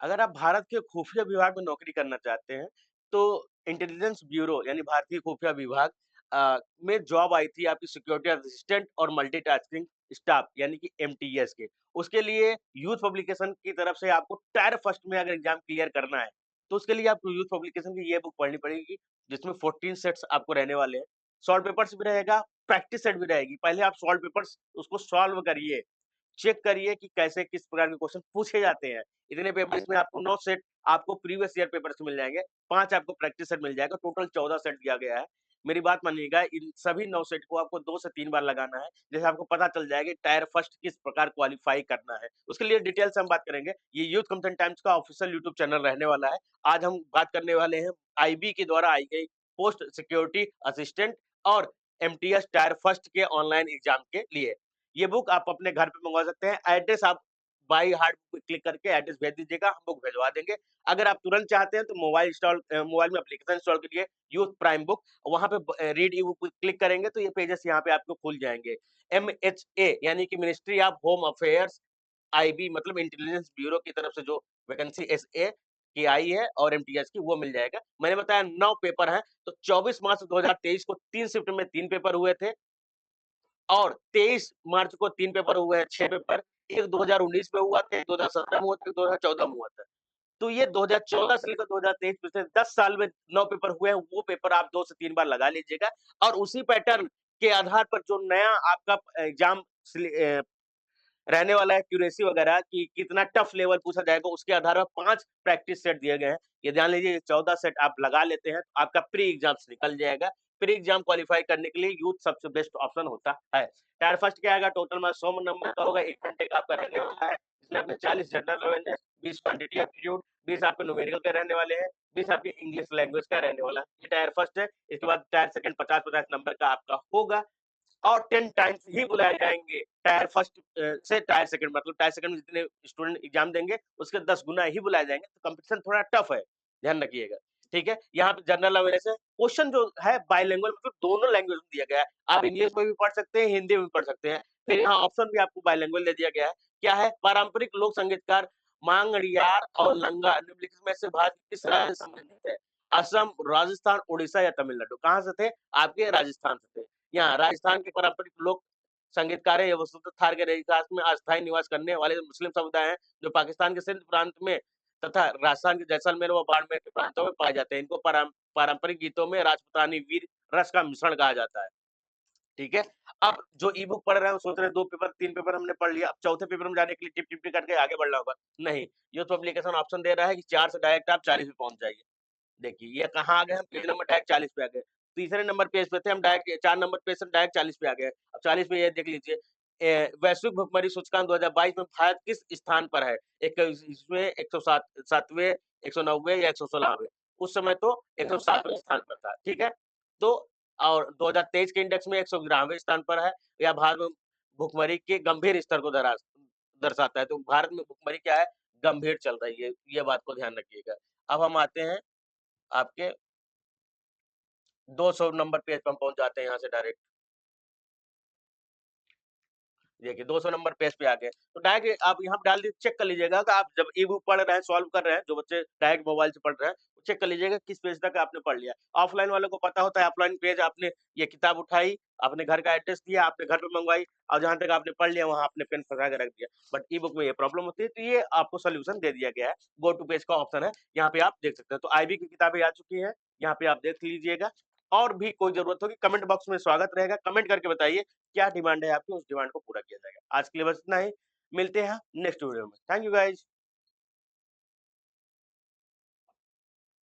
अगर आप भारत के खुफिया विभाग में नौकरी करना चाहते हैं, तो इंटेलिजेंस ब्यूरो यानी भारतीय खुफिया विभाग में जॉब आई थी आपकी सिक्योरिटी असिस्टेंट और मल्टीटास्किंग स्टाफ यानी कि एमटीएस के। उसके लिए यूथ पब्लिकेशन की तरफ से आपको टायर फर्स्ट में अगर एग्ज़ाम क्लियर करना है, तो उसके लिए आपको यूथ पब्लिकेशन की ये बुक पढ़नी पड़ेगी, जिसमें 14 सेट्स आपको रहने वाले हैं। सॉल्व पेपर्स भी रहेगा, प्रैक्टिस सेट भी रहेगी। पहले आप सॉल्व पेपर्स उसको सॉल्व करिए। चेक करिए कि कैसे किस प्रकार के क्वेश्चन पूछे जाते हैं। इतने पेपर इसमें आपको 9 सेट आपको प्रीवियस ईयर पेपर से मिल जाएँगे, 5 आपको प्रैक्टिस सेट मिल जाएगा, टोटल 14 सेट दिया गया है। मेरी बात मानिएगा, इन सभी 9 सेट को आपको 2 से 3 बार लगाना है, जैसे आपको पता चल जाएगा कि टायर फर्स्ट किस प्रकार क्वालीफाई करना है। उसके लिए डिटेल से हम बात करेंगे। ये यूथ कंसर्न टाइम्स का ऑफिशियल यूट्यूब चैनल रहने वाला है। आज हम बात करने वाले हैं आईबी के द्वारा आई गई पोस्ट सिक्योरिटी असिस्टेंट और एमटीएस टायर फर्स्ट के ऑनलाइन एग्ज़ाम के लिए। ये बुक आप अपने घर पे मँगवा सकते हैं। एड्रेस आप बाय हार्ट पे क्लिक करके एड्रेस भेज दीजिएगा, हम बुक भिजवा देंगे। अगर आप तुरंत चाहते हैं तो मोबाइल में एप्लीकेशन इंस्टॉल करिए यूथ प्राइम बुक, वहाँ पे रीड ई बुक पे क्लिक करेंगे तो ये पेजेज़ यहाँ पे आपको खुल जाएँगे। एमएचए यानी कि ministry of home affairs IB मतलब इंटेलिजेंस ब्यूरो की तरफ से जो वैकेंसी एसए की आई है और एमटीएस की वो मिल जाएगा। मैंने बताया 9 पेपर हैं, तो 24 मार्च 2023 को 3 शिफ्ट में 3 पेपर हुए थे। और 23 मार्च को 3 पेपर हुए हैं, 6 पेपर, एक 2019 में हुआ था, एक 2017 में हुआ था, एक 2014 में हुआ था। तो ये 2014 से लेकर 2023 पिछले 10 साल में 9 पेपर हुए हैं, वो पेपर आप 2 से 3 बार लगा लीजिएगा और उसी पैटर्न के आधार पर जो नया आपका एग्ज़ाम रहने वाला है एक्यूरेसी वगैरह कि कितना टफ लेवल पूछा जाएगा, उसके आधार पर 5 प्रैक्टिस सेट दिए गए हैं। ये ध्यान लीजिए 14 सेट आप लगा लेते हैं, तो आपका प्री एग्ज़ाम्स निकल जाएगा। प्री एग्ज़ाम क्वालीफाई करने के लिए यूथ सबसे बेस्ट ऑप्शन होता है। टायर फर्स्ट क्या आएगा टोटल में 100 नंबर का होगा, 1 घंटे का आपका रहने वाला है। इसमें आपके 40 जनरल अवेयरनेस, 20 क्वांटिटी एप्टीट्यूड, 20 आपके न्यूमेरिकल के रहने वाले हैं, 20 आपके इंग्लिश लैंग्वेज का रहने वाला है। ये टायर फर्स्ट है, इसके बाद टायर सेकंड 50-50 नंबर का आपका होगा। और 10 टाइम्स ही बुलाए जाएँगे। टायर फर्स्ट से टायर सेकंड मतलब टायर सेकंड में जितने स्टूडेंट एग्ज़ाम देंगे, उसके 10 गुना ही बुलाए जाएँगे, तो कॉम्पिटिशन थोड़ा टफ है, ध्यान रखिएगा, ठीक है? यहाँ पे जनरल अवेयरनेस है, क्वेश्चन जो है बाइलिंगुअल मतलब दोनों लैंग्वेज में दिया गया है। आप इंग्लिश में भी पढ़ सकते हैं, हिंदी में भी पढ़ सकते हैं। फिर यहाँ ऑप्शन भी आपको बाइलिंगुअल दे दिया गया है, क्या है? पारंपरिक लोक संगीतकार मांगड़ियार और लंगा निम्नलिखित में से भारत की किस राज्य से संबंधित है? असम, राजस्थान, उड़ीसा या तमिलनाडु, कहाँ से थे? आपके राजस्थान से थे। यहाँ राजस्थान के पारंपरिक लोक संगीतकार है, ये वसुंधरा थार के रेगिस्तान में अस्थायी निवास करने वाले मुस्लिम समुदाय हैं, जो पाकिस्तान के सिंध प्रांत में तथा राजस्थान के जैसलमेर व बाड़मेर के प्रांतों में पाए जाते हैं। इनको पारंपरिक गीतों में राजपूतानी वीर रस का मिश्रण कहा जाता है। ठीक है? अब जो ई-बुक पढ़ रहे हैं, वो सोच रहे हैं 2 पेपर, 3 पेपर हमने पढ़ लिया, अब चौथे पेपर में जाने के लिए टिप-टिप-टिप करके आगे बढ़ना होगा। नहीं, ये तो एप्लीकेशन ऑप्शन दे रहा है कि 4 से डायरेक्ट आप 40 पे पहुँच जाइए। देखिए, ये कहाँ आ गए हम पेज नंबर डायरेक्ट 40 पे आ गए। तीसरे नंबर पेज पे थे हम डायरेक्ट 4 नंबर पेज से डायरेक्ट 40 पे आ गए। अब 40 पे ये देख लीजिए वैश्विक भुखमरी सूचकांक 2022 में भारत किस स्थान पर है? 21वें, 107 सातवें, 109वें या 116वें? उस समय तो 107वें स्थान पर था, ठीक है? तो और 2023 के इंडेक्स में 111वें स्थान पर है। या भारत में भुखमरी के गंभीर स्तर को दर्शाता है। तो भारत में भुखमरी क्या है? गंभीर चल रही है, ये बात को ध्यान रखिएगा। अब हम आते हैं आपके 200 नंबर पेज पे हम पहुँच जाते हैं यहाँ से डायरेक्ट। देखिए 200 नंबर पेज पे आ गए। तो डायरेक्ट आप यहाँ पे डाल दीजिए चेक कर लीजिएगा कि आप जब ई-बुक पढ़ रहे हैं, सॉल्व कर रहे हैं, जो बच्चे डायरेक्ट मोबाइल से पढ़ रहे हैं, चेक कर लीजिएगा किस पेज तक आपने पढ़ लिया। ऑफलाइन वालों को पता होता है ऑफलाइन पेज आपने ये किताब उठाई, अपने घर का एड्रेस दिया, आपने घर पे मँगवाई और जहाँ तक आपने पढ़ लिया वहाँ आपने पेन फँसा के रख दिया। बट ई-बुक में ये प्रॉब्लम होती है, तो ये आपको सॉल्यूशन दे दिया गया है। गो टू पेज का ऑप्शन है, यहाँ पे आप देख सकते हैं। तो आईबी की किताबें आ चुकी हैं, यहाँ पे आप देख लीजिएगा। और भी कोई ज़रूरत होगी कमेंट बॉक्स में स्वागत रहेगा, कमेंट करके बताइए क्या डिमांड है आपकी, उस डिमांड को पूरा किया जाएगा। आज के लिए बस इतना ही, मिलते हैं नेक्स्ट वीडियो में। Thank you guys.